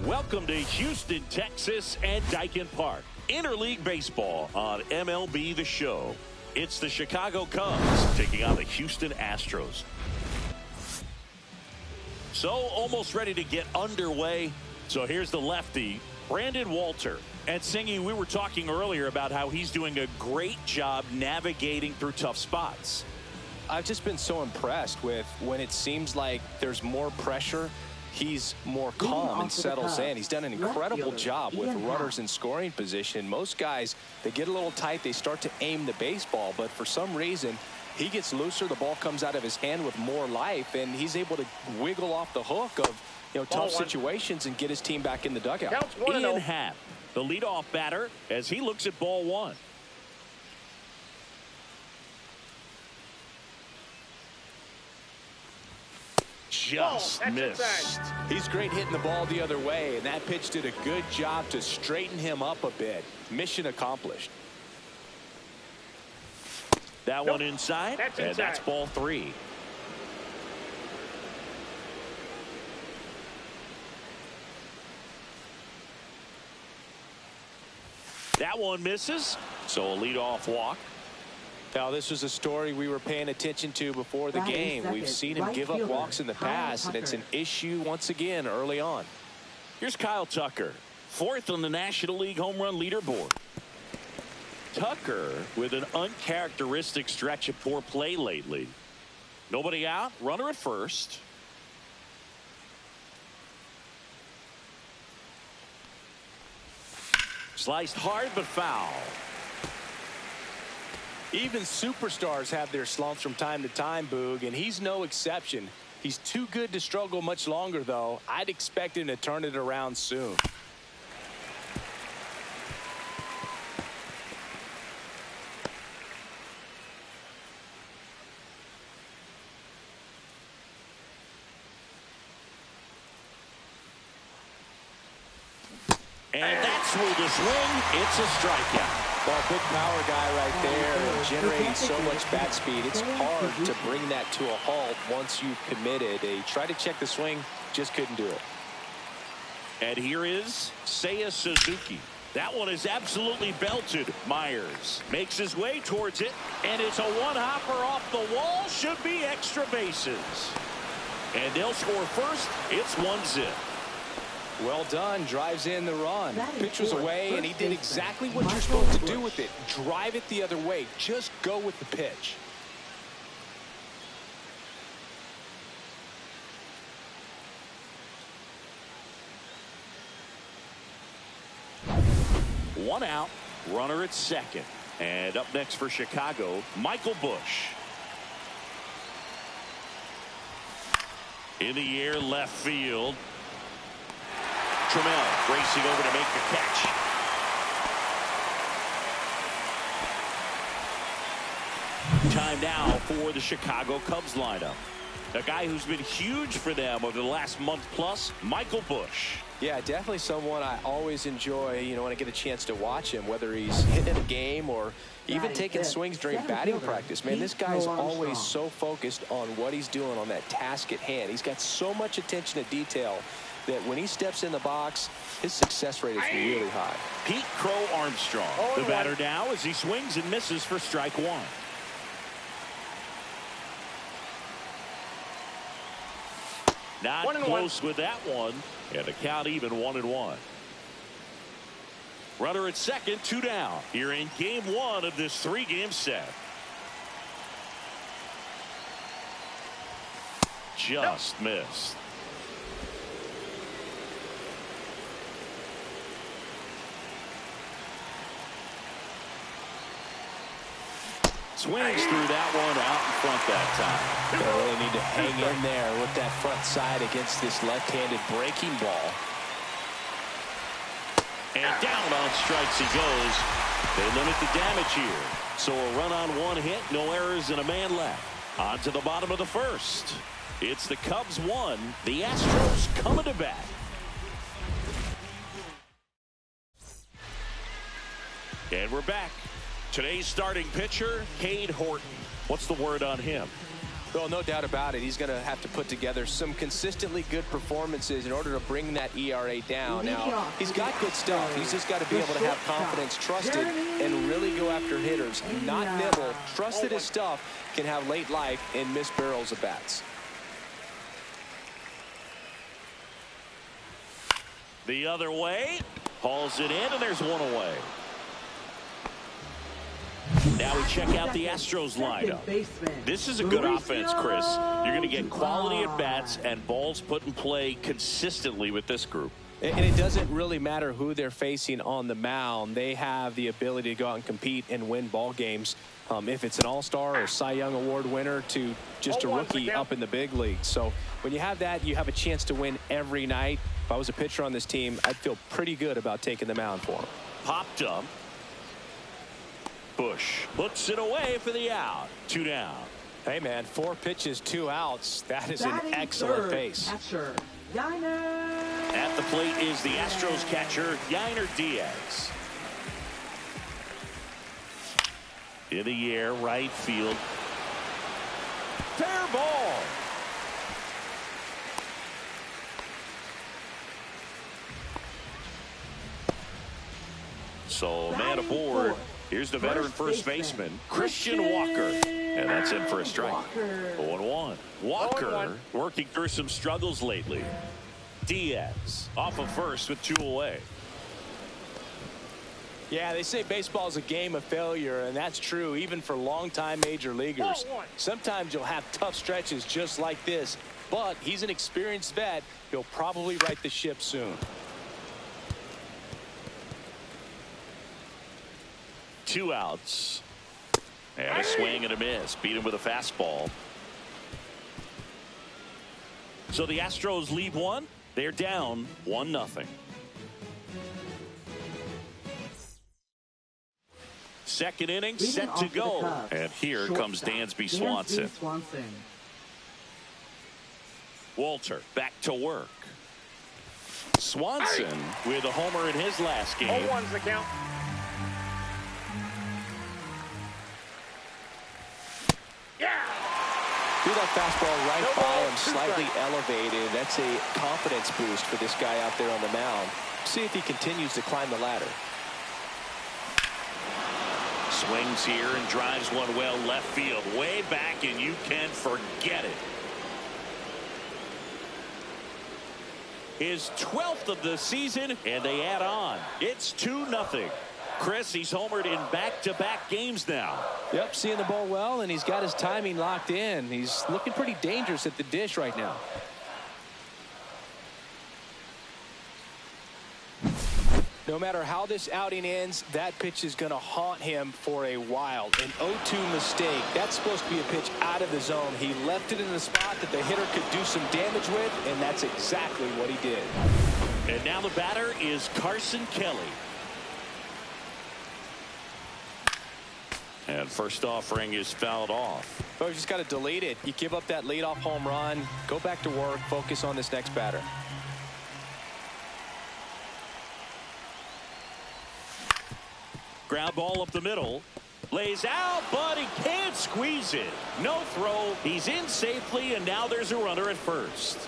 Welcome to Houston, Texas, and Daikin Park. Interleague baseball on MLB The Show. It's the Chicago Cubs taking on the Houston Astros. So almost ready to get underway. So here's the lefty, Brandon Walter. And Singy, we were talking earlier about how he's doing a great job navigating through tough spots. I've just been so impressed with when it seems like there's more pressure, he's more calm and settles in. He's done an incredible job with runners in scoring position. Most guys, they get a little tight, they start to aim the baseball, but for some reason, he gets looser, the ball comes out of his hand with more life, and he's able to wiggle off the hook of tough situations and get his team back in the dugout. Ian Happ, the leadoff batter, as he looks at ball one. Just missed. He's great hitting the ball the other way, and that pitch did a good job to straighten him up a bit. Mission accomplished. That one inside, and that's ball three. That one misses, so a leadoff walk. Now, this was a story we were paying attention to before the game. We've seen him give up walks in the past, and it's an issue once again early on. Here's Kyle Tucker, fourth on the National League home run leaderboard. Tucker with an uncharacteristic stretch of poor play lately. Nobody out, runner at first. Sliced hard but foul. Even superstars have their slumps from time to time, Boog, and he's no exception. He's too good to struggle much longer, though. I'd expect him to turn it around soon. And that's where the swing. It's a strikeout. Well, big power guy right there, and generating so much bat speed. It's hard to bring that to a halt once you've committed. He tried to check the swing, just couldn't do it. And here is Seiya Suzuki. That one is absolutely belted. Myers makes his way towards it, and it's a one-hopper off the wall. Should be extra bases. And they'll score first. It's 1-0. Well done. Drives in the run. Pitch was away, and he did exactly what you're supposed to do with it. Drive it the other way. Just go with the pitch. One out. Runner at second. And up next for Chicago, Michael Busch. In the air, left field. Trammell racing over to make the catch. Time now for the Chicago Cubs lineup. A guy who's been huge for them over the last month plus, Michael Busch. Yeah, definitely someone I always enjoy, when I get a chance to watch him, whether he's hitting a game or even taking swings during batting practice. Man, this guy's always so focused on what he's doing on that task at hand. He's got so much attention to detail that when he steps in the box, his success rate is really high. Pete Crow Armstrong, the batter now as he swings and misses for strike one. Not close with that one, and the count even 1-1. Runner at second, 2 down. Here in game one of this 3-game set. Just missed. Swings through that one out in front that time. They really need to hang in there with that front side against this left-handed breaking ball. And down on strikes he goes. They limit the damage here. So a run on one hit, no errors, and a man left. On to the bottom of the first. It's the Cubs 1, the Astros coming to bat. And we're back. Today's starting pitcher, Cade Horton. What's the word on him? Well, no doubt about it. He's going to have to put together some consistently good performances in order to bring that ERA down. Now, he's got good stuff. He's just got to be able to have confidence, trust it, and really go after hitters. Not nibble. Trust that his stuff can have late life and miss barrels of bats. The other way. Hauls it in, and there's one away. Now we check out the Astros lineup. This is a good offense, Chris. You're going to get quality at bats and balls put in play consistently with this group. And it doesn't really matter who they're facing on the mound. They have the ability to go out and compete and win ball games. If it's an all-star or Cy Young Award winner to just a rookie up in the big league. So when you have that, you have a chance to win every night. If I was a pitcher on this team, I'd feel pretty good about taking the mound for him. Popped up. Bush puts it away for the out. 2 down. Hey, man, 4 pitches, 2 outs. That is an excellent pace. At the plate is the Astros catcher, Yainer Diaz. In the air, right field. Fair ball. So, man aboard. Here's the veteran first baseman, Christian Walker. And that's in for a strike. 0-1. Walker working through some struggles lately. Diaz off of first with 2 away. Yeah, they say baseball is a game of failure, and that's true even for longtime major leaguers. Sometimes you'll have tough stretches just like this, but he's an experienced vet. He'll probably right the ship soon. 2 outs. And a swing and a miss. Beat him with a fastball. So the Astros lead one. They're down 1-0. Second inning set to go. And here comes Dansby Swanson. Walter back to work. Swanson with a homer in his last game. 0-1's the count. Threw that fastball right by him, slightly elevated. That's a confidence boost for this guy out there on the mound. See if he continues to climb the ladder. Swings here and drives one well left field. Way back, and you can forget it. His 12th of the season, and they add on. It's 2-0. Chris, he's homered in back-to-back games now. Yep, seeing the ball well, and he's got his timing locked in. He's looking pretty dangerous at the dish right now. No matter how this outing ends, that pitch is going to haunt him for a while. An 0-2 mistake. That's supposed to be a pitch out of the zone. He left it in the spot that the hitter could do some damage with, and that's exactly what he did. And now the batter is Carson Kelly. And first offering is fouled off. Oh, you just got to delete it. You give up that leadoff home run, go back to work, focus on this next batter. Ground ball up the middle. Lays out, but he can't squeeze it. No throw. He's in safely, and now there's a runner at first.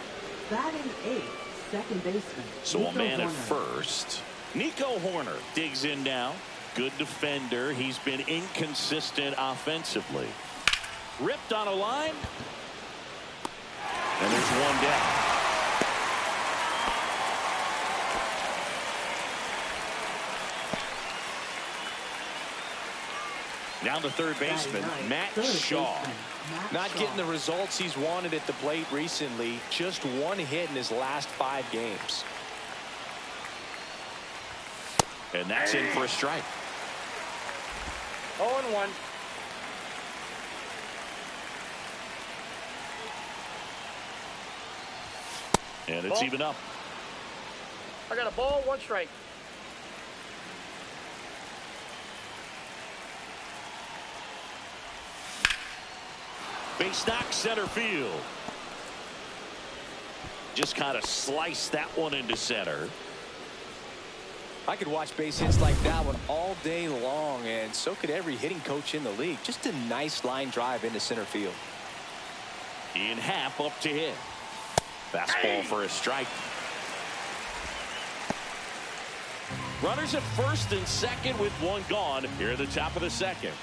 Batting 8th, second baseman. So a man at first. Nico Horner digs in now. Good defender. He's been inconsistent offensively. Ripped on a line. And there's one down. Now the third baseman, Matt Shaw. Not getting the results he's wanted at the plate recently. Just 1 hit in his last 5 games. And that's in for a strike. 0-1. And it's even up. I got a ball, 1 strike. Base knock center field. Just kind of sliced that one into center. I could watch base hits like that one all day long, and so could every hitting coach in the league. Just a nice line drive into center field. In half up to hit. Fastball for a strike. Runners at first and second with one gone here at the top of the second.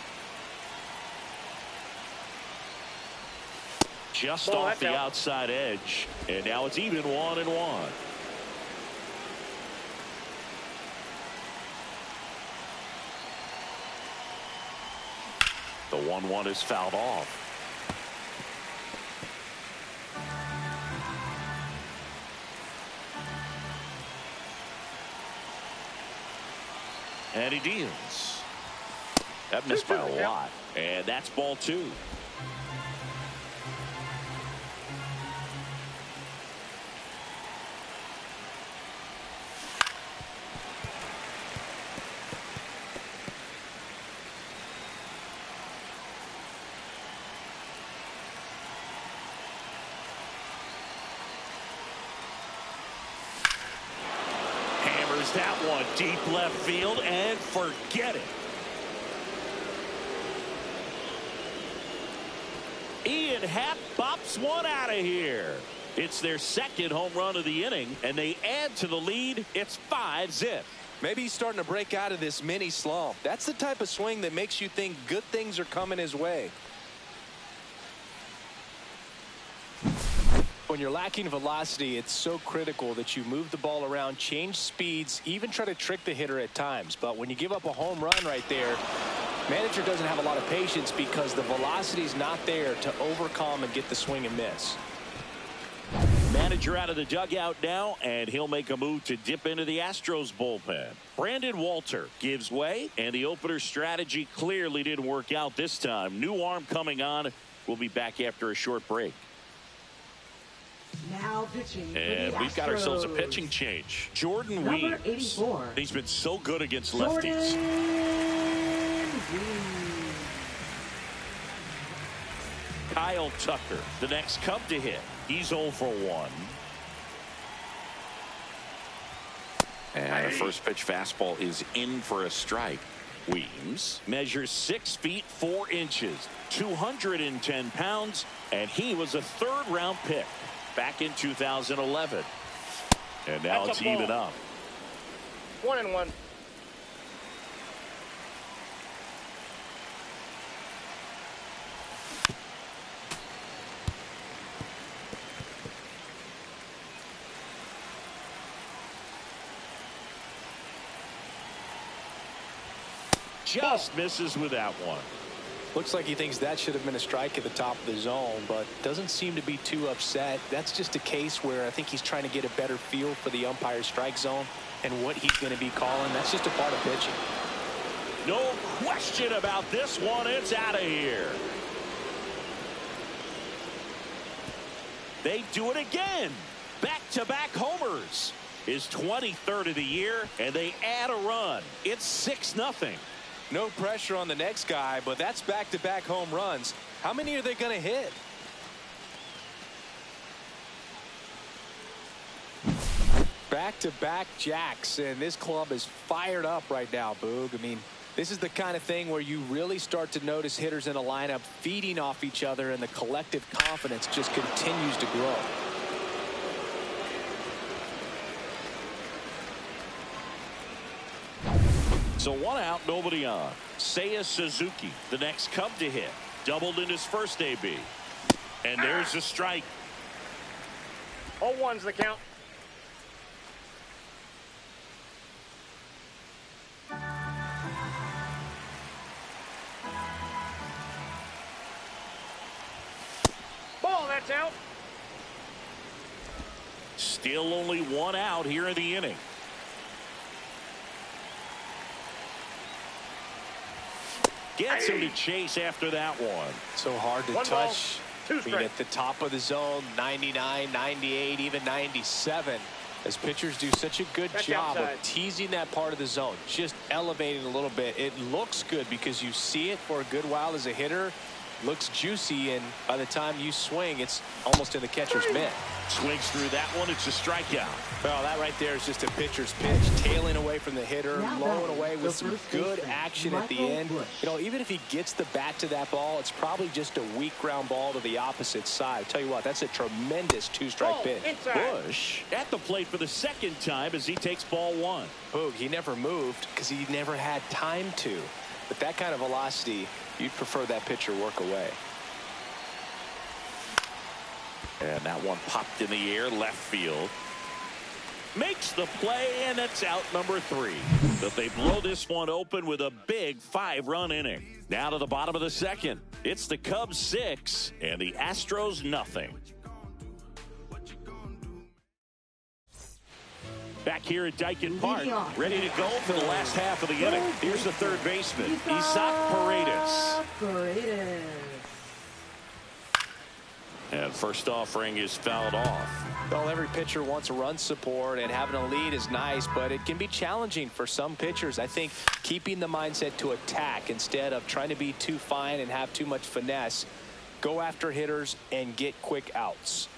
Just off the outside edge. And now it's even 1-1. The 1-1 is fouled off. And he deals. That missed by a lot. And that's ball 2. That one deep left field and forget it. Ian Happ bops one out of here. It's their second home run of the inning, and they add to the lead. It's 5-0. Maybe he's starting to break out of this mini slump. That's the type of swing that makes you think good things are coming his way. When you're lacking velocity, it's so critical that you move the ball around, change speeds, even try to trick the hitter at times. But when you give up a home run right there, manager doesn't have a lot of patience because the velocity's not there to overcome and get the swing and miss. Manager out of the dugout now, and he'll make a move to dip into the Astros bullpen. Brandon Walter gives way, and the opener strategy clearly didn't work out this time. New arm coming on. We'll be back after a short break. Now pitching. And we've got ourselves a pitching change. Jordan Number Weems. 84. He's been so good against Jordan lefties. Weems. Kyle Tucker, the next Cub to hit. He's 0 for 1. And the first pitch fastball is in for a strike. Weems measures 6 feet 4 inches, 210 pounds, and he was a third-round pick back in 2011. And now it's even up. 1-1. Just misses with that one. Looks like he thinks that should have been a strike at the top of the zone, but doesn't seem to be too upset. That's just a case where I think he's trying to get a better feel for the umpire's strike zone and what he's going to be calling. That's just a part of pitching. No question about this one. It's out of here. They do it again. Back-to-back homers. His 23rd of the year, and they add a run. It's 6-0. No pressure on the next guy, but that's back-to-back home runs. How many are they going to hit? Back-to-back jacks, and this club is fired up right now, Boog. I mean, this is the kind of thing where you really start to notice hitters in a lineup feeding off each other, and the collective confidence just continues to grow. So 1 out, nobody on. Seiya Suzuki, the next Cub to hit. Doubled in his first AB. And there's a strike. 0-1's the count. Ball, that's out. Still only 1 out here in the inning. Gets him to chase after that one. So hard to One touch. ball, 2 Being strikes. at the top of the zone, 99, 98, even 97. As pitchers do such a good That's job outside. of teasing that part of the zone, just elevating a little bit. It looks good because you see it for a good while as a hitter. looks juicy, and by the time you swing, it's almost in the catcher's mitt. Swings through that one. It's a strikeout. Well, that right there is just a pitcher's pitch, tailing away from the hitter, blowing away with some good action at the end. You know, even if he gets the bat to that ball, it's probably just a weak ground ball to the opposite side. I tell you what, that's a tremendous two-strike pitch. Bush at the plate for the second time as he takes ball one. Boog, he never moved because he never had time to. But that kind of velocity, you'd prefer that pitcher work away. And that one popped in the air, left field. Makes the play, and it's out number 3. But they blow this one open with a big 5-run inning. Now to the bottom of the second. It's the Cubs 6 and the Astros nothing. Back here at Dyken Park, ready to go for the last half of the inning. Here's the third baseman, Isaac Paredes. And first offering is fouled off. Well, every pitcher wants run support, and having a lead is nice, but it can be challenging for some pitchers. I think keeping the mindset to attack instead of trying to be too fine and have too much finesse. Go after hitters and get quick outs.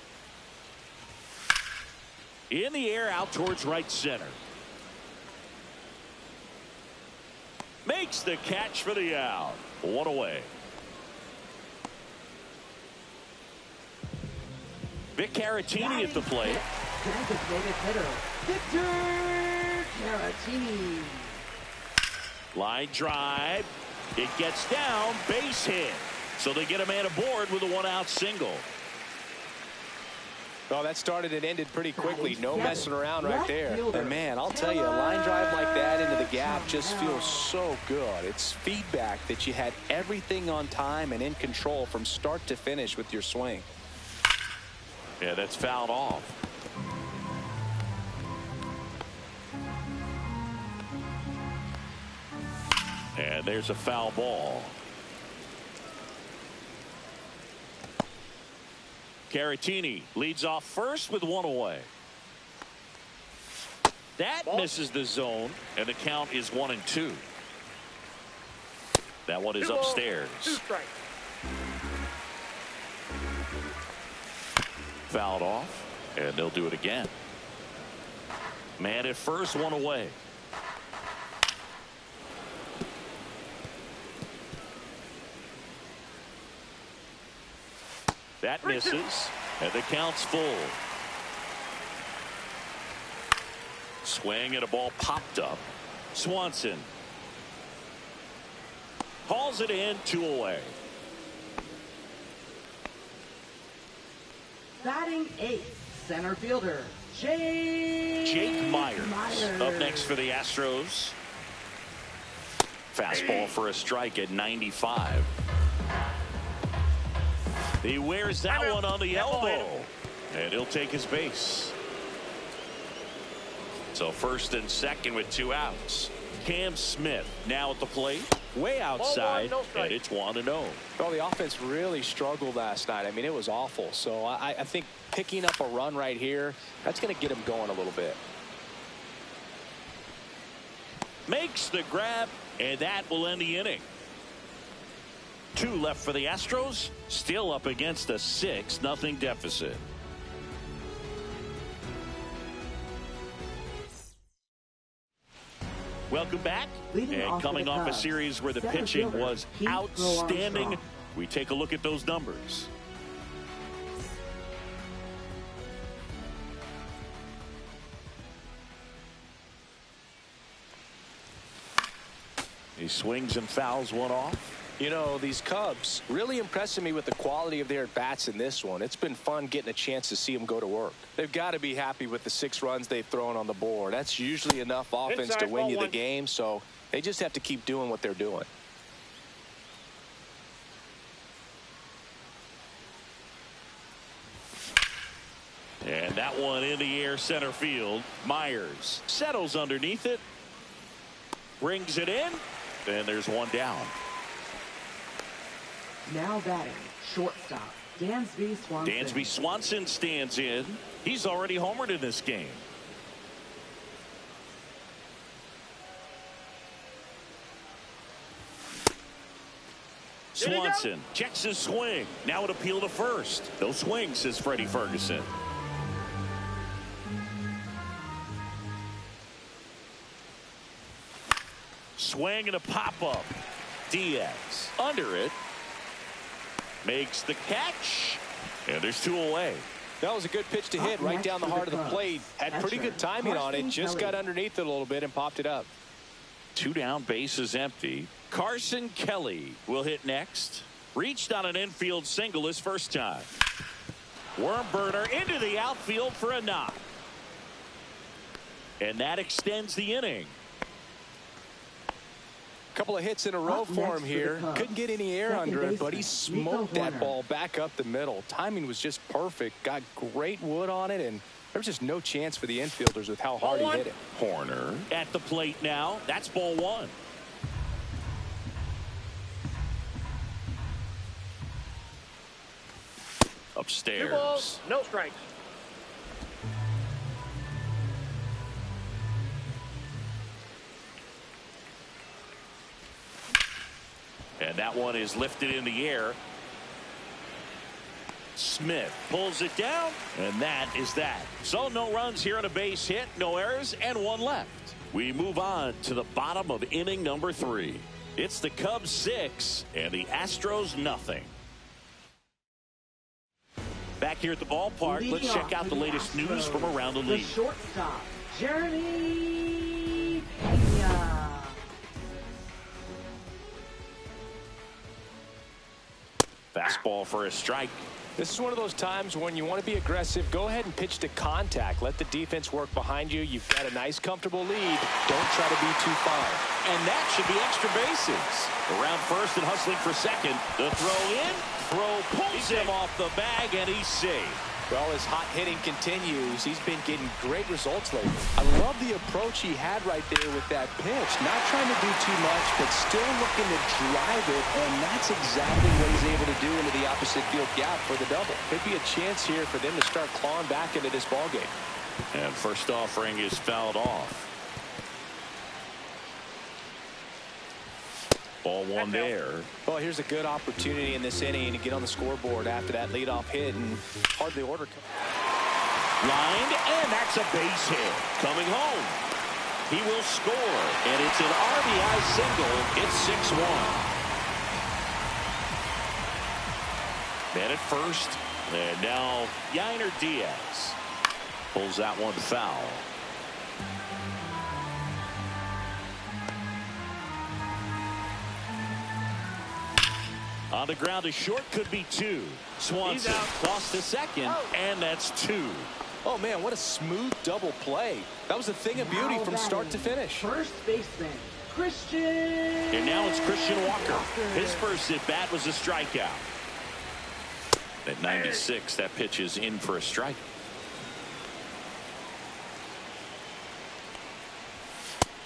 In the air, out towards right center. Makes the catch for the out. One away. Vic Caratini at the plate. Victor Caratini. Line drive. It gets down. Base hit. So they get a man aboard with a one-out single. Well, that started and ended pretty quickly. No messing around right there. And, man, I'll tell you, a line drive like that into the gap just feels so good. It's feedback that you had everything on time and in control from start to finish with your swing. Yeah, that's fouled off. And there's a foul ball. Caratini leads off first with one away. That misses the zone, and the count is 1-2. That one is upstairs. Fouled off, and they'll do it again. Man at first, one away. That misses, and the count's full. Swing, and a ball popped up. Swanson hauls it in, 2 away. Batting 8th, center fielder, Jake Myers up next for the Astros. Fastball for a strike at 95. He wears that one on the elbow, and he'll take his base. So first and second with 2 outs. Cam Smith now at the plate, way outside, and it's 1-0. Well, the offense really struggled last night. I mean, it was awful. So I think picking up a run right here, that's going to get him going a little bit. Makes the grab, and that will end the inning. 2 left for the Astros, still up against a 6-0 deficit. Welcome back. And coming off a series where the pitching was outstanding, we take a look at those numbers. He swings and fouls one off. You know, these Cubs really impressing me with the quality of their at-bats in this one. It's been fun getting a chance to see them go to work. They've got to be happy with the 6 runs they've thrown on the board. That's usually enough offense to win you the game, so they just have to keep doing what they're doing. And that one in the air, center field. Myers settles underneath it, brings it in, and there's one down. Now batting, shortstop, Dansby Swanson. Dansby Swanson stands in. He's already homered in this game. Swanson checks his swing. Now an appeal to first. No swing, says Freddie Ferguson. Swing and a pop-up. Diaz under it. Makes the catch. And there's 2 away. That was a good pitch to hit right down the heart of the plate. Had pretty good timing on it. Just got underneath it a little bit and popped it up. 2 down, bases empty. Carson Kelly will hit next. Reached on an infield single his first time. Worm burner into the outfield for a knock. And that extends the inning. Couple of hits in a row for him here. Couldn't get any air under it, but he smoked that ball back up the middle. Timing was just perfect. Got great wood on it, and there was just no chance for the infielders with how hard he hit it. Horner at the plate now. That's ball 1. Upstairs. 2 balls, no strikes. And that one is lifted in the air. Smith pulls it down, and that is that. So no runs here on a base hit, no errors, and 1 left. We move on to the bottom of inning number 3. It's the Cubs 6 and the Astros nothing. Back here at the ballpark, let's check out the latest news from around the league. The shortstop, Jeremy Pena. Fastball for a strike. This is one of those times when you want to be aggressive. Go ahead and pitch to contact. Let the defense work behind you. You've got a nice, comfortable lead. Don't try to be too far. And that should be extra bases. Around first and hustling for second. The throw in. Throw pulls him off the bag, and he's safe. Well, as hot hitting continues, he's been getting great results lately. I love the approach he had right there with that pitch. Not trying to do too much, but still looking to drive it, and that's exactly what he's able to do into the opposite field gap for the double. Could be a chance here for them to start clawing back into this ballgame. And first offering is fouled off. Ball 1 there. Well, here's a good opportunity in this inning to get on the scoreboard after that leadoff hit, and hardly order. Lined, and that's a base hit. Coming home. He will score, and it's an RBI single. It's 6-1. Man at first, and now Yainer Diaz pulls that one foul. On the ground to short, could be 2. Swanson lost to second, and that's 2. Oh, man, what a smooth double play. That was a thing of beauty from start to finish. First baseman, Christian. And now it's Christian Walker. His first at bat was a strikeout. At 96, that pitch is in for a strike.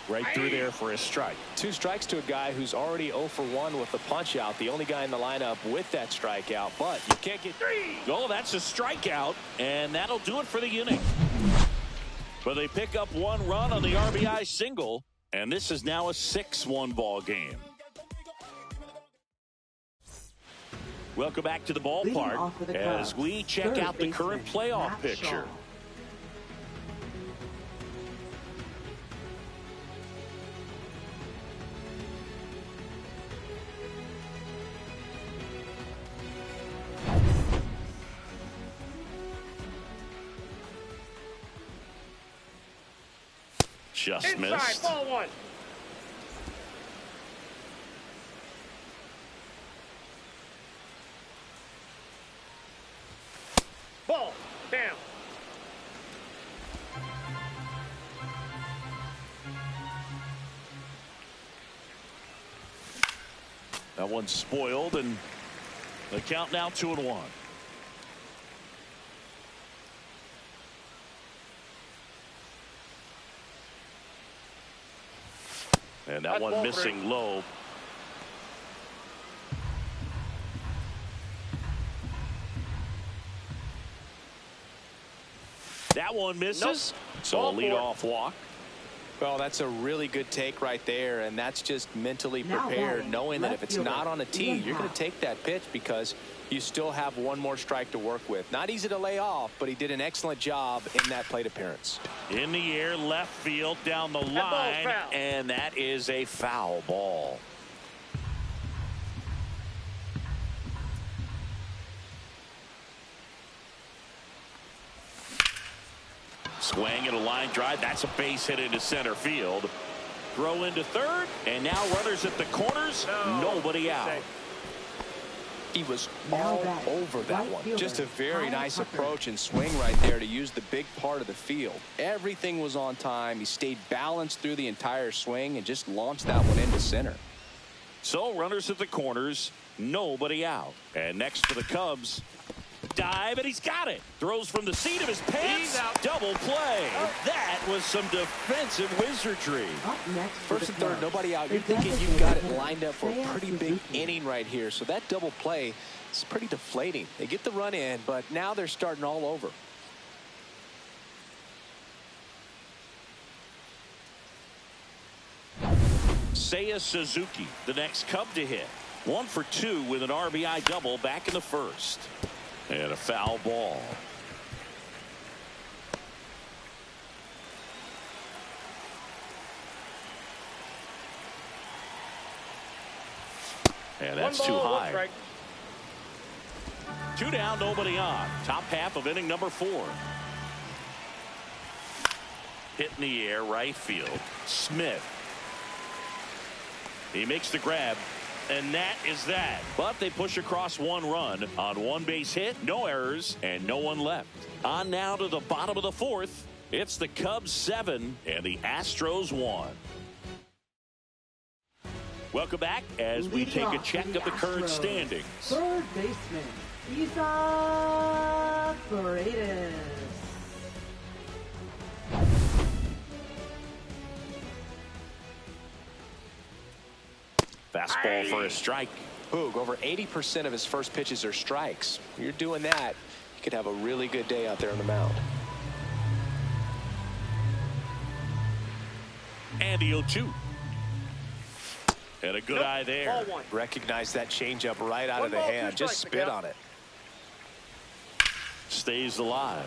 Right through there for a strike. 2 strikes to a guy who's already 0 for 1 with the punch out. The only guy in the lineup with that strikeout, but you can't get 3. Oh, that's a strikeout, and that'll do it for the inning. But they pick up 1 run on the RBI single, and this is now a 6-1 ball game. Welcome back to the ballpark as we check out the current playoff picture. Just missed. Ball 1. Ball down. That one's spoiled, and the count now 2-1. And that one missing low. That one misses. So a leadoff walk. Well, that's a really good take right there, and that's just mentally prepared, knowing that if it's not on a tee, you're going to take that pitch because you still have one more strike to work with. Not easy to lay off, but he did an excellent job in that plate appearance. In the air, left field, down the line, and that is a foul ball. Swing and a line drive. That's a base hit into center field. Throw into third, and now runners at the corners. Nobody out. He was all over that one. Just a very nice approach and swing right there to use the big part of the field. Everything was on time. He stayed balanced through the entire swing and just launched that one into center. So runners at the corners, nobody out. And next for the Cubs, dive, and he's got it. Throws from the seat of his pants. Double play. That was some defensive wizardry. First and third, nobody out. You're thinking you've got it lined up for a pretty big inning right here. So that double play is pretty deflating. They get the run in, but now they're starting all over. Seiya Suzuki, the next Cub to hit. 1 for 2 with an RBI double back in the first. And a foul ball. And that's too high. 2 down, nobody on. Top half of inning number 4. Hit in the air, right field. Smith. He makes the grab. And that is that. But they push across 1 run on 1 base hit, no errors, and no one left. On now to the bottom of the 4th. It's the Cubs 7 and the Astros 1. Welcome back as we take a check of the current standings. Third baseman, Isa Paredes. Fastball for a strike. Boog, over 80% of his first pitches are strikes. You're doing that, you could have a really good day out there on the mound. And the 0-2. And a good eye there. Recognize that changeup right out of the hand. Just spit on it. Stays alive.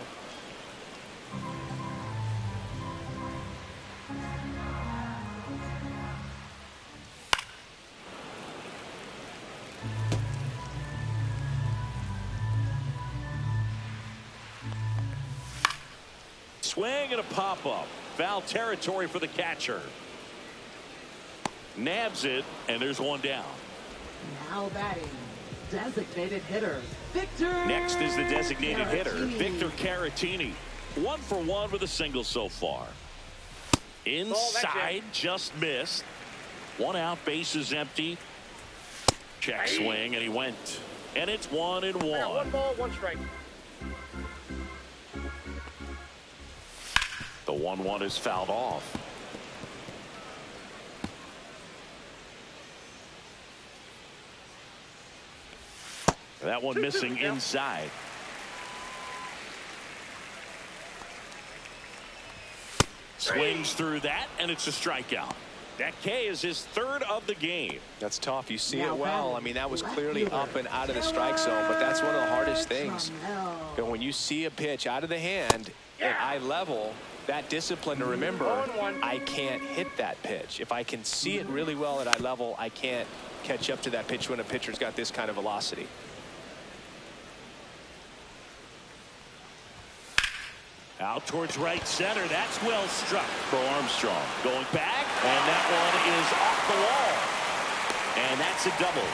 Swing and a pop-up. Foul territory for the catcher. Nabs it, and there's 1 down. Now batting, designated hitter, Victor. Next is the designated hitter, Victor Caratini. 1 for 1 with a single so far. Inside, just missed. 1 out, base is empty. Check swing, and he went. And it's 1-1. 1 ball, 1 strike. The 1-1 is fouled off. That one missing inside. Swings through that, and it's a strikeout. That K is his 3rd of the game. That's tough. You see it well. I mean, that was clearly up and out of the strike zone, but that's one of the hardest things. And when you see a pitch out of the hand at eye level, that discipline to remember, I can't hit that pitch. If I can see it really well at eye level, I can't catch up to that pitch when a pitcher's got this kind of velocity. Out towards right center. That's well struck for Armstrong. Going back, and that one is off the wall. And that's a double.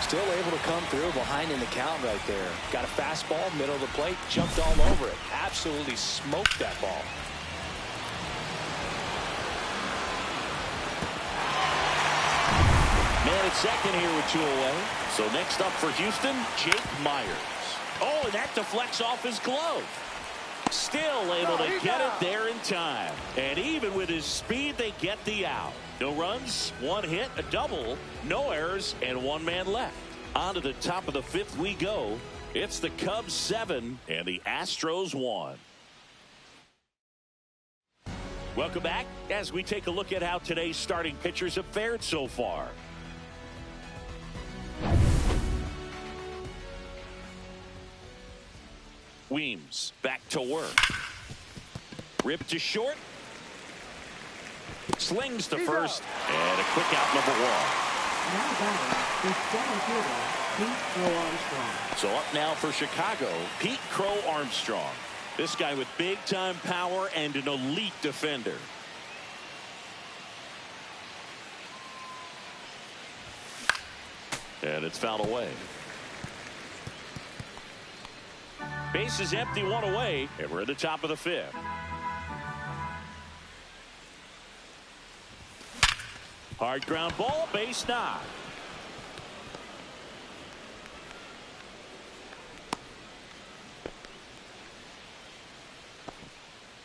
Still able to come through behind in the count right there. Got a fastball, middle of the plate, jumped all over it. Absolutely smoked that ball. Man at second here with 2 away. So next up for Houston, Jake Myers. Oh, and that deflects off his glove. Still able to get it there in time. And even with his speed, they get the out. No runs, 1 hit, a double, no errors, and 1 man left. On to the top of the 5th we go. It's the Cubs 7 and the Astros 1. Welcome back as we take a look at how today's starting pitchers have fared so far. Weems back to work. Ripped to short. Slings to first. And a quick out, number one. Now batting, the center fielder, Pete Crow Armstrong. So up now for Chicago, Pete Crow Armstrong. This guy with big-time power and an elite defender. And it's fouled away. Base is empty, one away, and we're at the top of the fifth. Hard ground ball, base knock.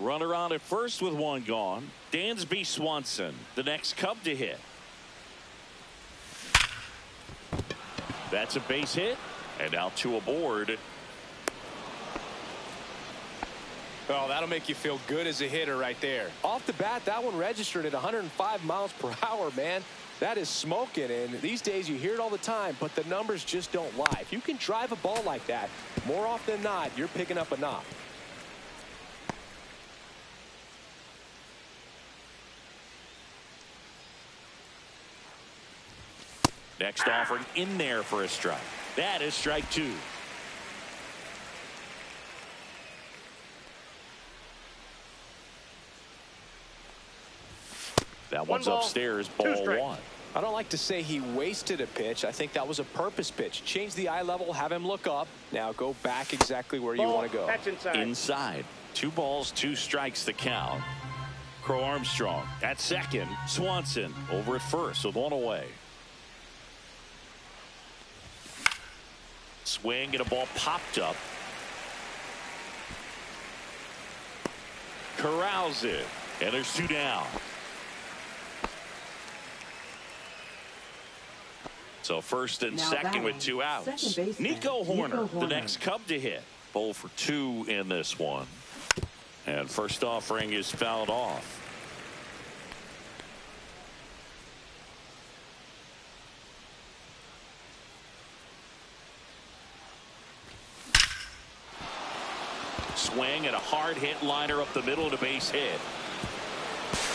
Runner on at first with one gone. Dansby Swanson, the next Cub to hit. That's a base hit, and now two aboard. Oh, that'll make you feel good as a hitter right there. Off the bat, that one registered at 105 miles per hour, man. That is smoking, and these days you hear it all the time, but the numbers just don't lie. If you can drive a ball like that, more often than not, you're picking up a knock. Next offering in there for a strike. That is strike two. That one's upstairs, ball one. I don't like to say he wasted a pitch. I think that was a purpose pitch. Change the eye level, have him look up. Now go back exactly where you want to go. That's inside. Inside. 2 balls, 2 strikes the count. Crow Armstrong at second. Swanson over at first with one away. Swing and a ball popped up. Corrals it. And there's 2 down. So first and now second batting, with 2 outs. Nico Horner, the next Cub to hit. 0 for 2 in this one. And first offering is fouled off. Swing and a hard hit liner up the middle of the base hit.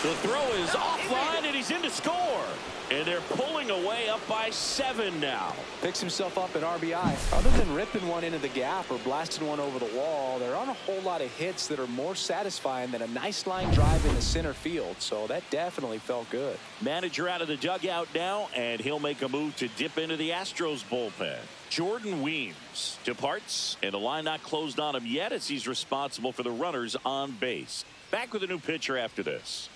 The throw is offline and he's in to score. And they're pulling away up by 7 now. Picks himself up at RBI. Other than ripping one into the gap or blasting one over the wall, there aren't a whole lot of hits that are more satisfying than a nice line drive in the center field. So that definitely felt good. Manager out of the dugout now, and he'll make a move to dip into the Astros bullpen. Jordan Weems departs, and the line not closed on him yet as he's responsible for the runners on base. Back with a new pitcher after this.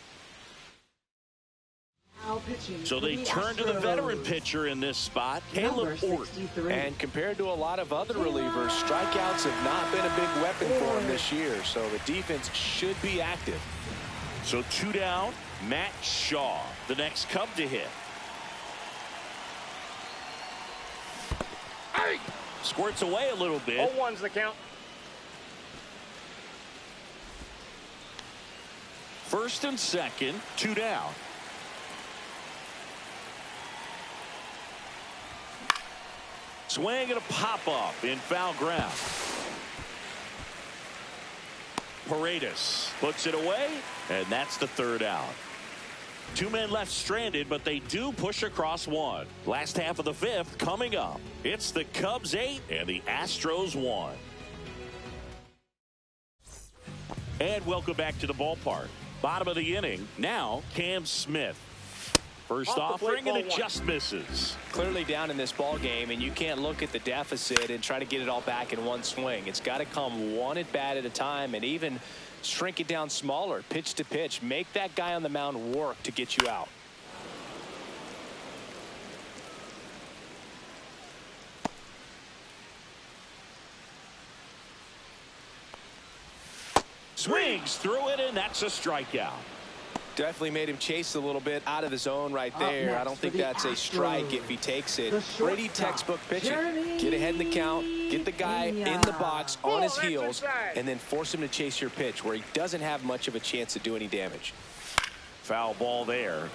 So they turn to the veteran pitcher in this spot, Caleb Ort. And compared to a lot of other relievers, strikeouts have not been a big weapon for him this year, so the defense should be active. So 2 down, Matt Shaw, the next Cub to hit. Squirts away a little bit. 0-1's the count. First and second, 2 down. Swing and a pop-up in foul ground. Paredes puts it away, and that's the 3rd out. 2 men left stranded, but they do push across one. Last half of the 5th coming up. It's the Cubs 8 and the Astros 1. And welcome back to the ballpark. Bottom of the inning, now Cam Smith. First offering, and it just misses. Clearly down in this ball game, and you can't look at the deficit and try to get it all back in one swing. It's got to come one at bat at a time, and even shrink it down smaller, pitch to pitch. Make that guy on the mound work to get you out. Swings through it, and that's a strikeout. Definitely made him chase a little bit out of the zone right there. I don't think that's a strike if he takes it. Pretty textbook pitching. Get ahead in the count, get the guy in the box on his heels, and then force him to chase your pitch where he doesn't have much of a chance to do any damage. Foul ball there.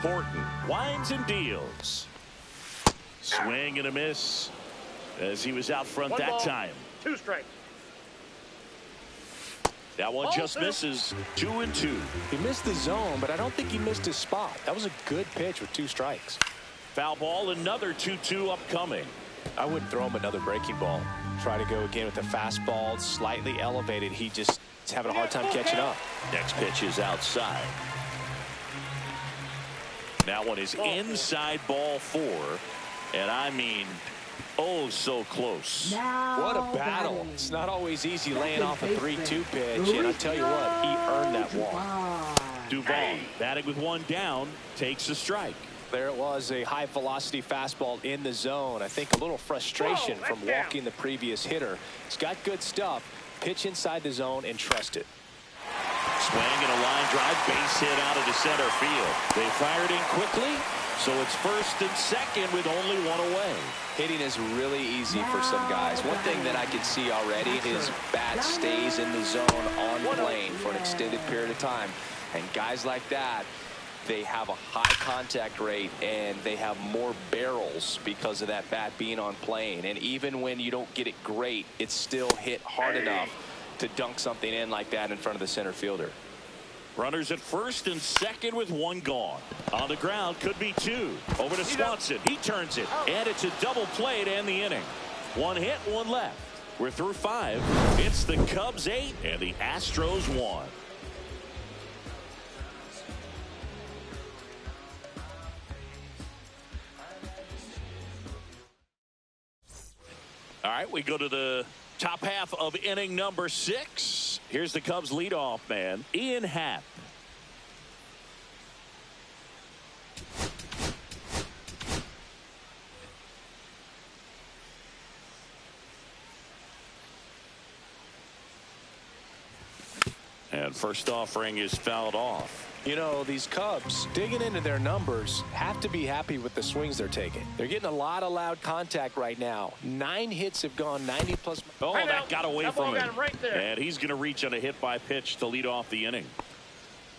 Horton winds and deals. Swing and a miss as he was out front that time. 2 strikes. That one just misses. 2-2. He missed the zone, but I don't think he missed his spot. That was a good pitch with 2 strikes. Foul ball, another 2-2 upcoming. I wouldn't throw him another breaking ball. Try to go again with the fastball, slightly elevated. He just is having a hard time catching up. Next pitch is outside. That one is inside ball 4. And I mean, oh, so close. What a battle. It's not always easy laying off a 3-2 pitch. And I tell you what, he earned that walk. Duvall batting with 1 down, takes a strike. There it was, a high velocity fastball in the zone. I think a little frustration from walking the previous hitter. It's got good stuff. Pitch inside the zone and trust it. Swing and a line drive, base hit out of the center field. They fired in quickly, so it's first and second with only 1 away. Hitting is really easy for some guys. One thing that I can see already is bat stays in the zone on plane for an extended period of time. And guys like that, they have a high contact rate and they have more barrels because of that bat being on plane. And even when you don't get it great, it's still hit hard enough to dunk something in like that in front of the center fielder. Runners at first and second with 1 gone. On the ground, could be 2. Over to Swanson. He turns it, and it's a double play to end the inning. 1 hit, 1 left. We're through 5. It's the Cubs 8 and the Astros 1. All right, we go to the top half of inning number 6. Here's the Cubs leadoff man, Ian Happ. And first offering is fouled off. You know, these Cubs, digging into their numbers, have to be happy with the swings they're taking. They're getting a lot of loud contact right now. 9 hits have gone 90+. Oh, that got away from him. Right there. And he's going to reach on a hit by pitch to lead off the inning.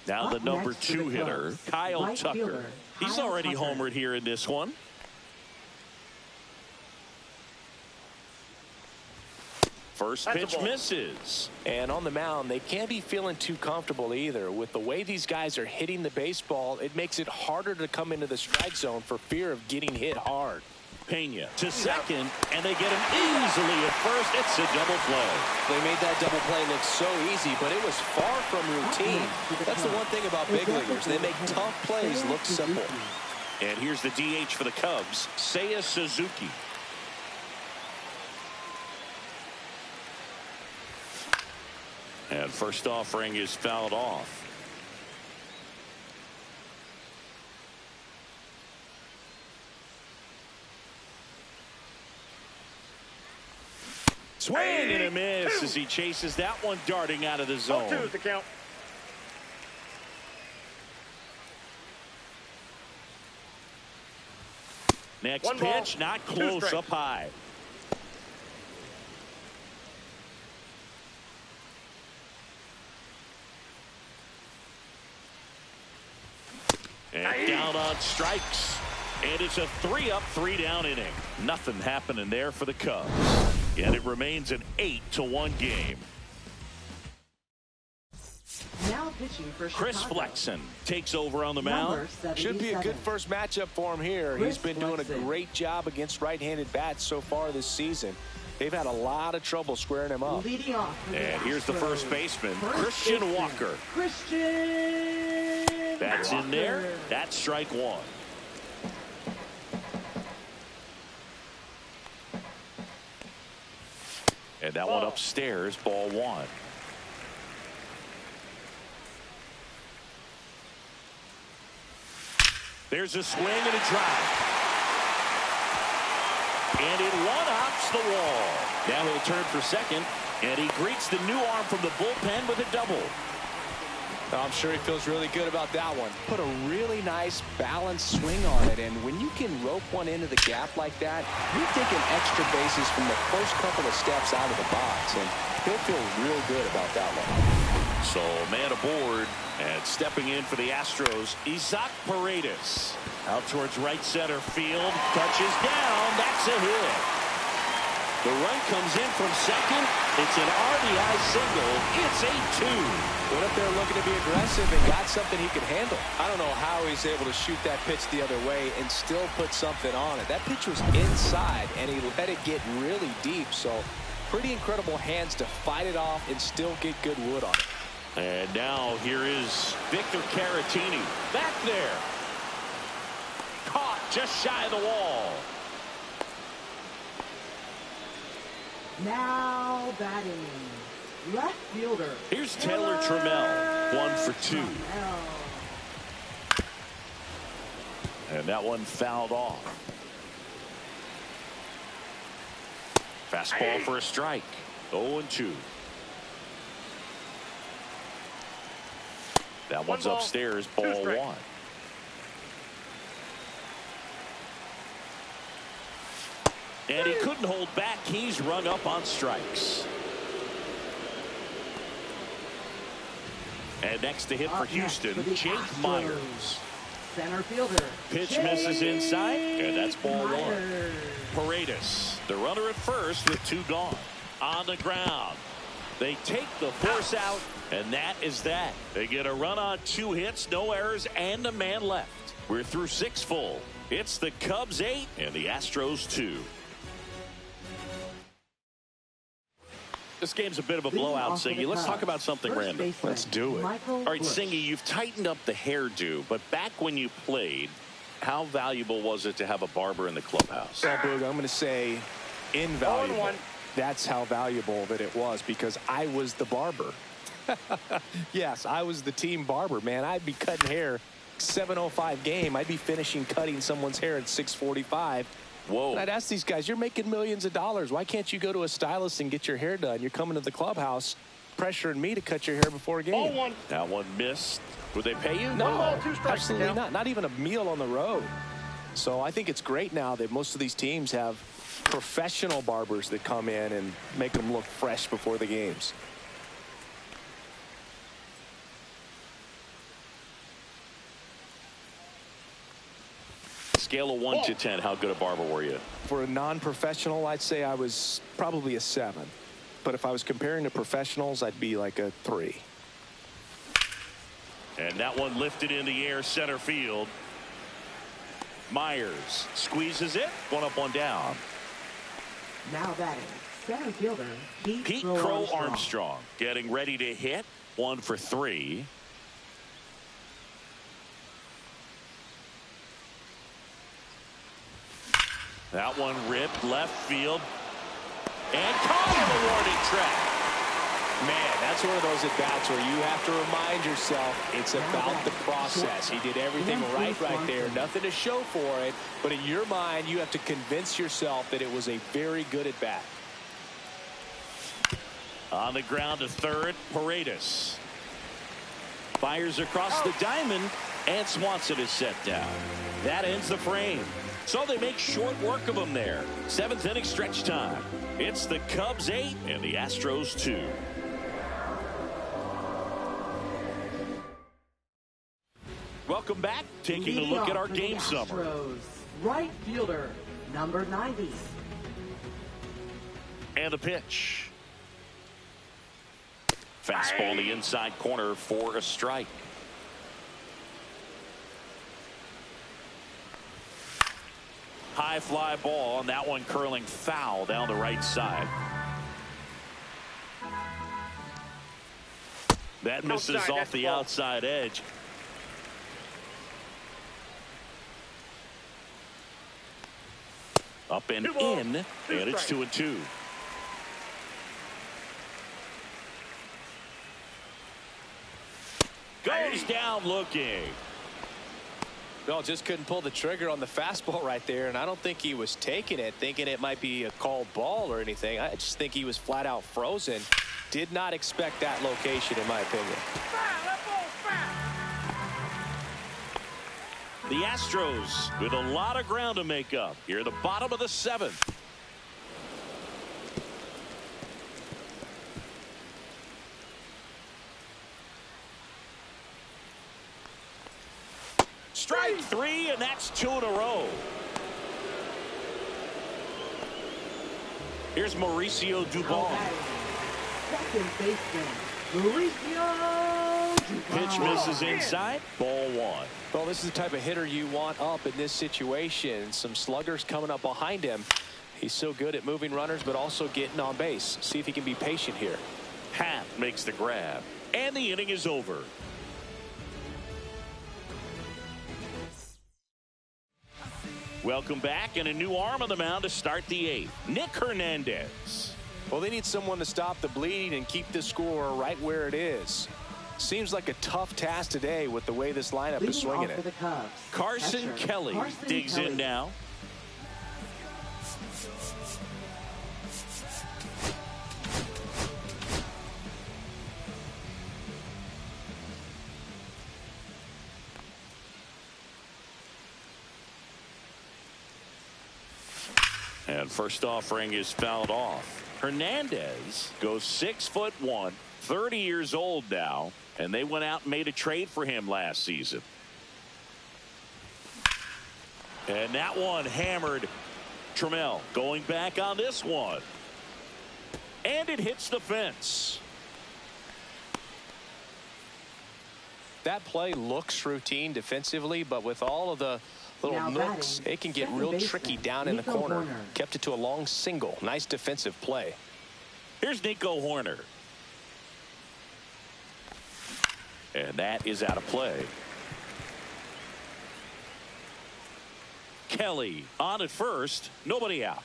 Now the number 2 hitter, Kyle Tucker. He's already homered here in this one. First pitch misses. And on the mound, they can't be feeling too comfortable either. With the way these guys are hitting the baseball, it makes it harder to come into the strike zone for fear of getting hit hard. Pena to second, and they get him easily at first. It's a double play. They made that double play look so easy, but it was far from routine. That's the one thing about big leaguers. They make tough plays look simple. And here's the DH for the Cubs, Seiya Suzuki. And first offering is fouled off. Swing and a miss as he chases that one darting out of the zone. 2 is the count. Next One pitch, ball, not 2 close, strikes. up high. And down on strikes. And it's a 3-up, 3-down inning. Nothing happening there for the Cubs. And it remains an 8-1 game. Now pitching for Chris Chicago. Flexen takes over on the mound. Should be a good first matchup for him here. He's been doing a great job against right-handed bats so far this season. They've had a lot of trouble squaring him up. Leading off for the And here's the Astros. first baseman, Christian Walker. Christian That's Walker. in there. That's strike 1. And that one upstairs, ball 1. There's a swing and a drive. And it one-hops the wall. Now he'll turn for second. And he greets the new arm from the bullpen with a double. I'm sure he feels really good about that one. Put a really nice balanced swing on it, and when you can rope one into the gap like that, you're taking extra bases from the first couple of steps out of the box, and he'll feel real good about that one. So man aboard, and stepping in for the Astros, Isaac Paredes. Out towards right center field, touches down, that's a hit. The run comes in from second. It's an RBI single. It's 8-2. What if they're looking to be aggressive and got something he can handle? I don't know how he's able to shoot that pitch the other way and still put something on it. That pitch was inside, and he let it get really deep. So pretty incredible hands to fight it off and still get good wood on it. And now here is Victor Caratini. Back there. Caught just shy of the wall. Now batting, left fielder. Here's Taylor Trammell, 1 for 2. And that one fouled off. Fastball for a strike. 0-2. That one's upstairs, ball 1. And he couldn't hold back. He's rung up on strikes. And next to hit for Houston, Jake Myers. Center fielder. Pitch misses inside, and that's ball 1. Paredes, the runner at first with 2 gone. On the ground. They take the force out, and that is that. They get a run on 2 hits, no errors, and a man left. We're through 6 full. It's the Cubs 8 and the Astros 2. This game's a bit of a blowout, Singy. Let's talk about something random. Let's do it. All right, Singy, you've tightened up the hairdo, but back when you played, how valuable was it to have a barber in the clubhouse? Well, Boog, I'm going to say invaluable. That's how valuable that it was, because I was the barber. Yes, I was the team barber, man. I'd be cutting hair 7:05 game. I'd be finishing cutting someone's hair at 6:45. Whoa. And I'd ask these guys, you're making millions of dollars. Why can't you go to a stylist and get your hair done? You're coming to the clubhouse pressuring me to cut your hair before a game. Ball 1. That one missed. Would they pay you? No, 2 strikes. absolutely not. Not even a meal on the road. So I think it's great now that most of these teams have professional barbers that come in and make them look fresh before the games. Scale of 1 to 10, how good a barber were you? For a non-professional, I'd say I was probably a 7. But if I was comparing to professionals, I'd be like a 3. And that one lifted in the air, center field. Myers squeezes it. 1 up, 1 down. Now batting, center fielder Pete Crow Armstrong getting ready to hit. 1 for 3. That one ripped left field and caught in the warning track. Man, that's one of those at-bats where you have to remind yourself it's about the process. He did everything right there. Nothing to show for it. But in your mind, you have to convince yourself that it was a very good at-bat. On the ground to third, Paredes. Fires across the diamond, and Swanson is set down. That ends the frame. So they make short work of him there. 7th inning stretch time. It's the Cubs 8 and the Astros 2. Welcome back. Taking a look at our game summary. Right fielder, number 90. And the pitch. Fastball in the inside corner for a strike. High fly ball, and that one curling foul down the right side. That misses off the outside edge. Up and in, and it's 2-2. Goes down looking. No, just couldn't pull the trigger on the fastball right there, and I don't think he was taking it thinking it might be a called ball or anything. I just think he was flat out frozen. Did not expect that location, in my opinion. The Astros with a lot of ground to make up here at the bottom of the 7th. Strike 3, and that's 2 in a row. Here's Mauricio Dubon. Second baseman, Mauricio Dubon. Pitch misses inside. Ball 1. Well, this is the type of hitter you want up in this situation. Some sluggers coming up behind him. He's so good at moving runners, but also getting on base. See if he can be patient here. Pat makes the grab, and the inning is over. Welcome back, and a new arm on the mound to start the 8th. Nick Hernandez. Well, they need someone to stop the bleeding and keep the score right where it is. Seems like a tough task today with the way this lineup is swinging it. Carson Kelly digs in now. And first offering is fouled off. Hernandez goes 6'1", 30 years old now, and they went out and made a trade for him last season. And that one hammered. Trammell going back on this one. And it hits the fence. That play looks routine defensively, but with all of the little nooks, it can get real tricky down in the corner. Kept it to a long single. Nice defensive play. Here's Nico Horner. And that is out of play. Kelly on at first. Nobody out.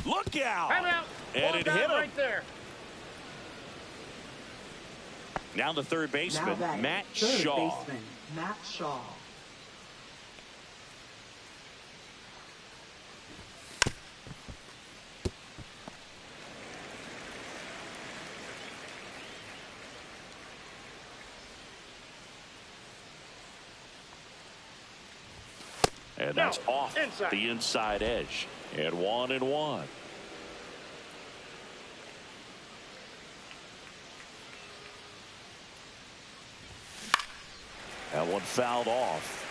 Look out. And it hit him. Right there. Now the third baseman, Matt Shaw. Matt Shaw. And that's off the inside edge. And 1-1. That one fouled off.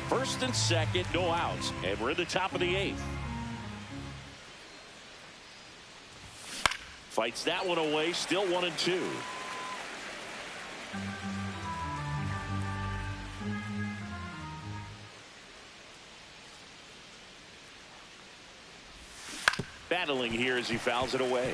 First and second, no outs. And we're in the top of the 8th. Fights that one away, still 1-2. Battling here as he fouls it away.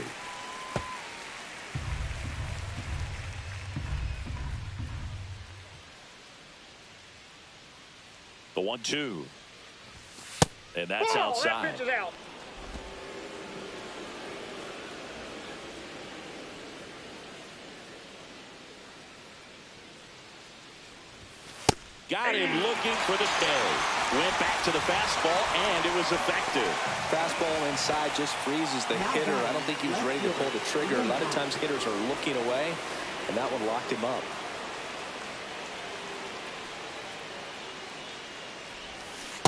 The 1-2. And that's outside. That pitch is out. Got him looking for the K. Went back to the fastball, and it was effective. Fastball inside just freezes the hitter. I don't think he was ready to pull the trigger. A lot of times hitters are looking away, and that one locked him up.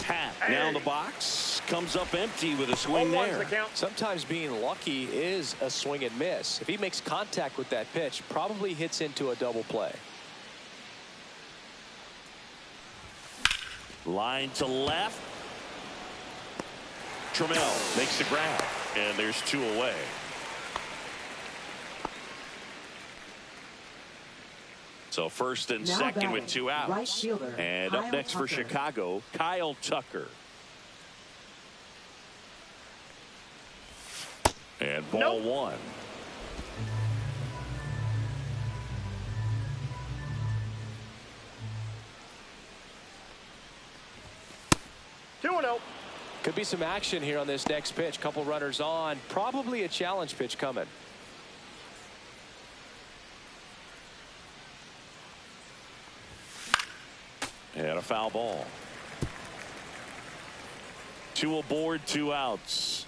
Pat down the box, comes up empty with a swing there. Sometimes being lucky is a swing and miss. If he makes contact with that pitch, probably hits into a double play. Line to left. Trammell makes the grab, and there's 2 away. So first and second with 2 outs. Right fielder, and Kyle up next Tucker. for Chicago, Kyle Tucker. And ball 1. Could be some action here on this next pitch. Couple runners on. Probably a challenge pitch coming. And a foul ball. 2 aboard, 2 outs.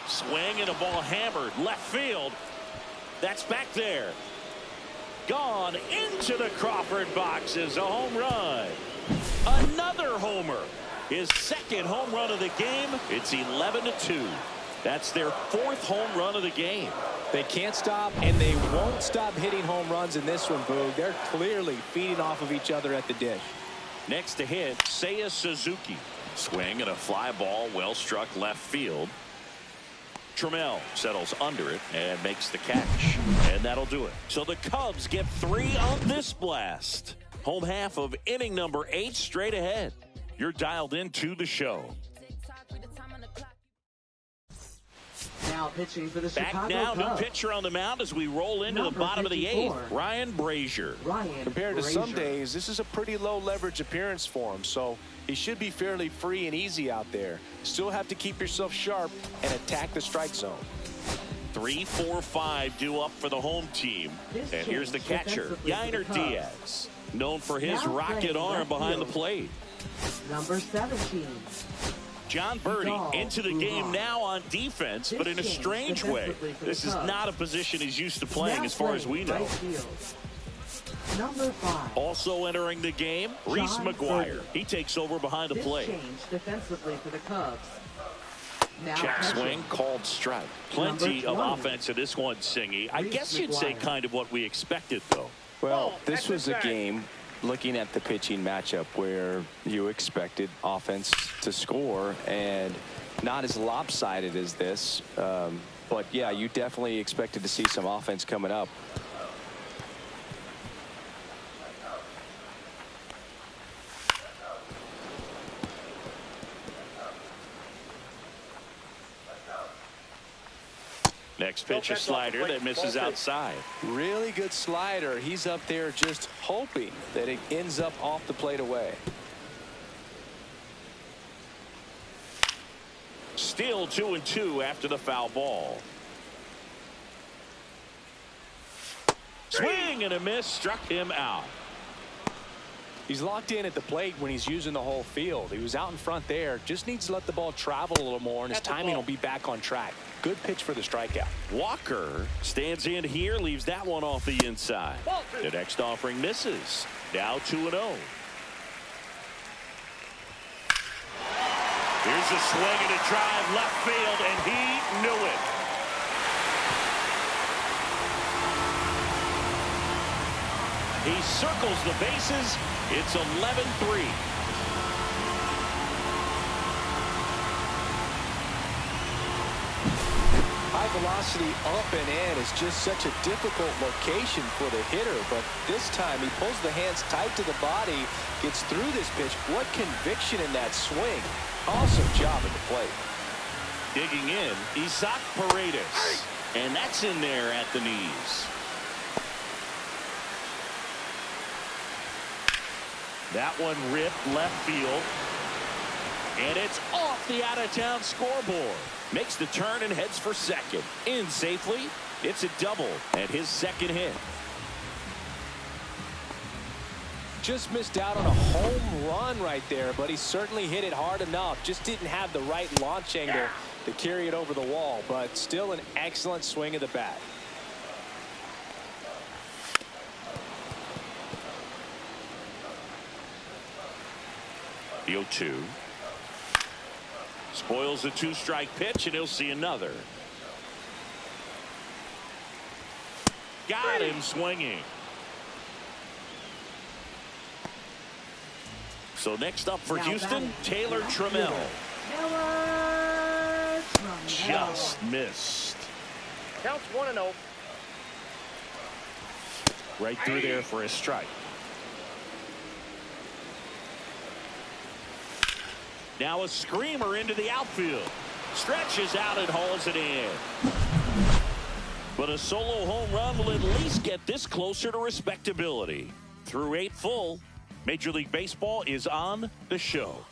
Swing and a ball hammered left field. That's back there. Gone into the Crawford box is a home run. Another homer. His second home run of the game. It's 11-2. That's their 4th home run of the game. They can't stop, and they won't stop hitting home runs in this one, Boog. They're clearly feeding off of each other at the dish. Next to hit, Seiya Suzuki. Swing and a fly ball, well struck left field. Trammell settles under it and makes the catch. And that'll do it. So the Cubs get 3 on this blast. Home half of inning number 8 straight ahead. You're dialed into the show. Now pitching for the Back Chicago now, Cubs. new pitcher on the mound as we roll into Number the bottom of the 8th. 54. Ryan Brazier. Compared to some days, this is a pretty low leverage appearance for him, so he should be fairly free and easy out there. Still have to keep yourself sharp and attack the strike zone. 3, 4, 5 due up for the home team. And here's the catcher, Yainer Diaz, known for his Now rocket playing arm left behind the field. plate. Number 17. John Birdie Dog into the Blue game Hawk. now on defense, This but in a change strange way. defensively for the This is Cubs. not a position he's used to playing Now as far as we playing know. right field. Number 5. Also entering the game, Reese John McGuire. Birdie. He takes over behind the This plate. change defensively for the Cubs. Now Check catching. swing, called strike. Plenty of Number 20. offense in this one, Singy. I Reese guess you'd say McGuire. kind of what we expected, though. Well, this exit was a back. game, looking at the pitching matchup, where you expected offense to score, and not as lopsided as this. But, yeah, you definitely expected to see some offense coming up. Next pitch, a slider that misses outside. Really good slider. He's up there just hoping that it ends up off the plate away. Still 2-2 after the foul ball. Swing and a miss, struck him out. He's locked in at the plate when he's using the whole field. He was out in front there. Just needs to let the ball travel a little more, and his timing will be back on track. Good pitch for the strikeout. Walker stands in here, leaves that one off the inside. The next offering misses. Now 2-0. Here's a swing and a drive left field, and he knew it. He circles the bases. It's 11-3. High velocity up and in is just such a difficult location for the hitter, but this time he pulls the hands tight to the body, gets through this pitch. What conviction in that swing. Awesome job at the plate. Digging in, Isaac Paredes. And that's in there at the knees. That one ripped left field. And it's off the out-of-town scoreboard. Makes the turn and heads for second. In safely. It's a double and his second hit. Just missed out on a home run right there, but he certainly hit it hard enough. Just didn't have the right launch angle to carry it over the wall, but still an excellent swing of the bat. The 0-2. Spoils the 2-strike pitch, and he'll see another. Got him swinging. So next up for Now Houston, batting, Taylor left Trammell. fielder, Taylor Trammell. Just missed. Counts 1-0. Right through there for a strike. Now a screamer into the outfield. Stretches out and hauls it in. But a solo home run will at least get this closer to respectability. Through 8 full, Major League Baseball is on the show.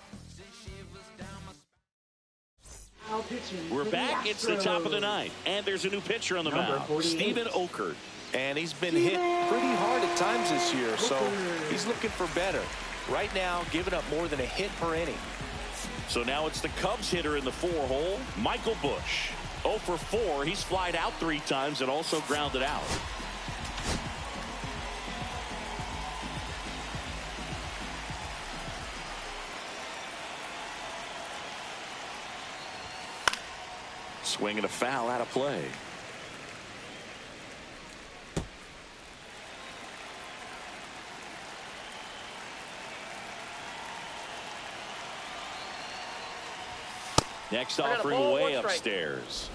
Now pitching We're for back. It's the top of the Astros. ninth. And there's a new pitcher on the Number mound. 48. Steven Okert. And he's been hit pretty hard at times this year, so he's looking for better. Right now, giving up more than a hit per inning. So now it's the Cubs hitter in the 4-hole, Michael Busch. 0 for 4. He's flied out 3 times and also grounded out. Swinging a foul out of play. Next offering way upstairs.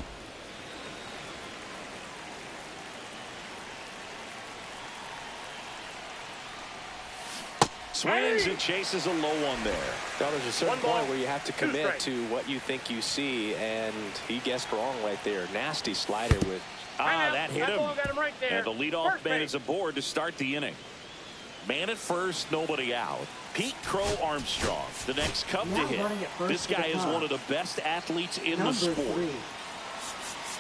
Swings and chases a low one there. Now, there's a certain point where you have to commit to what you think you see, and he guessed wrong right there. Nasty slider with. That hit him. Got him right there. And the leadoff man is aboard to start the inning. Man at first, nobody out. Pete Crow Armstrong, the next Cub to hit. This guy is one of the best athletes in the sport. 3.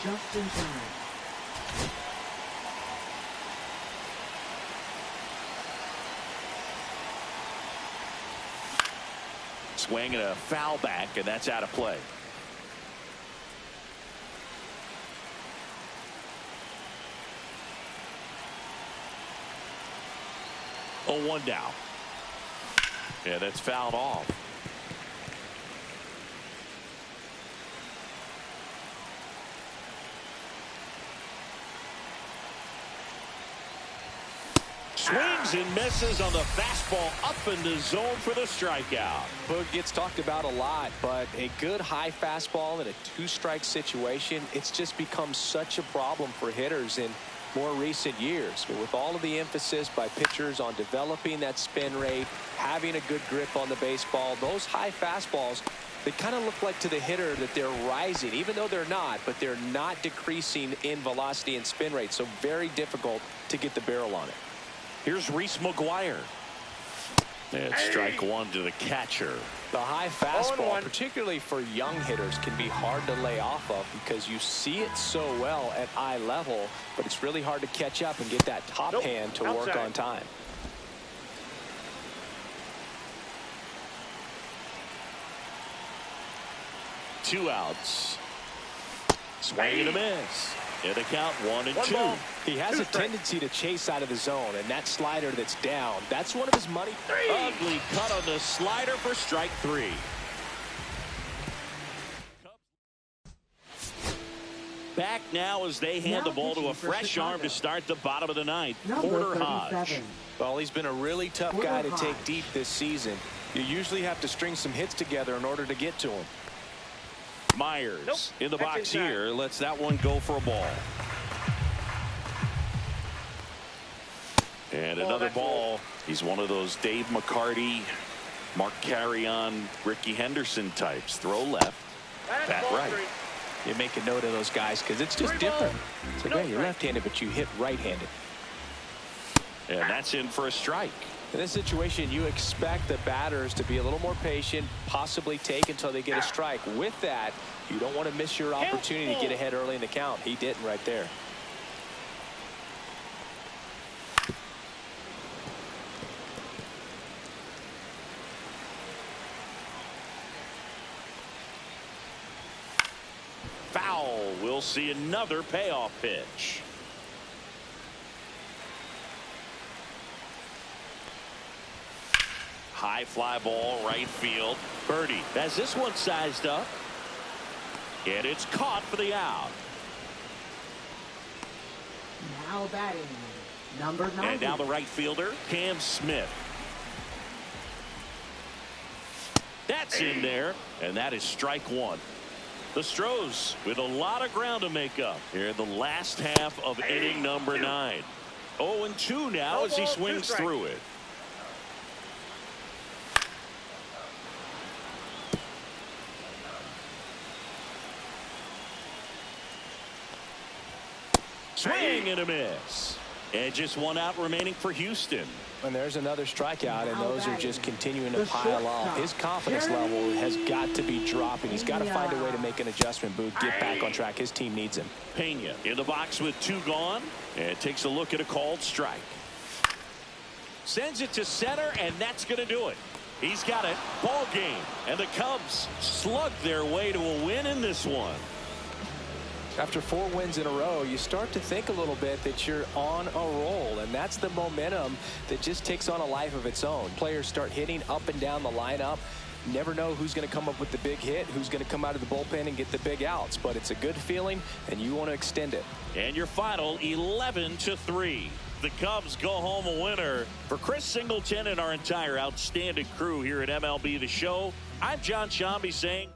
Just in time. Swing and a foul back, and that's out of play. Oh, 1 down. Yeah, that's fouled off. Swings and misses on the fastball up in the zone for the strikeout. Boog gets talked about a lot, but a good high fastball in a 2-strike situation, it's just become such a problem for hitters in more recent years. But with all of the emphasis by pitchers on developing that spin rate, having a good grip on the baseball, those high fastballs, they kind of look like to the hitter that they're rising, even though they're not, but they're not decreasing in velocity and spin rate. So very difficult to get the barrel on it. Here's Reese McGuire. And strike 1 to the catcher. The high fastball, particularly for young hitters, can be hard to lay off of because you see it so well at eye level, but it's really hard to catch up and get that top hand to work on time. Two outs. Swing and a miss. And the count 1-2. He has a tendency to chase out of the zone, and that slider that's down, that's one of his money. Ugly cut on the slider for strike 3. Back now as they hand the ball to a fresh arm to start the bottom of the ninth. Porter Hodge. Well, he's been a really tough guy to take deep this season. You usually have to string some hits together in order to get to him. Myers in the box here. Lets that one go for a ball. And another ball. He's one of those Dave McCarty, Mark Carrion, Ricky Henderson types. Throw left, bat right. You make a note of those guys because it's just different. So yeah, you're left-handed, but you hit right-handed. And that's in for a strike. In this situation, you expect the batters to be a little more patient, possibly take until they get a strike. With that, you don't want to miss your opportunity to get ahead early in the count. He didn't right there. Foul. We'll see another payoff pitch. High fly ball, right field. Birdie has this one sized up. And it's caught for the out. Now batting, number 90. And now the right fielder, Cam Smith. That's in there, and that is strike 1. The Astros with a lot of ground to make up here in the last half of inning number 9. 0-2 now as he swings through it. Swing and a miss. And just one out remaining for Houston. And there's another strikeout, and those are just continuing to pile up. His confidence level has got to be dropping. He's got to find a way to make an adjustment, Booth, get back on track. His team needs him. Pena in the box with 2 gone, and takes a look at a called strike. Sends it to center, and that's going to do it. He's got it. Ball game. And the Cubs slug their way to a win in this one. After 4 wins in a row, you start to think a little bit that you're on a roll, and that's the momentum that just takes on a life of its own. Players start hitting up and down the lineup. Never know who's going to come up with the big hit, who's going to come out of the bullpen and get the big outs, but it's a good feeling, and you want to extend it. And your final 11-3. The Cubs go home a winner. For Chris Singleton and our entire outstanding crew here at MLB The Show, I'm John Shambi saying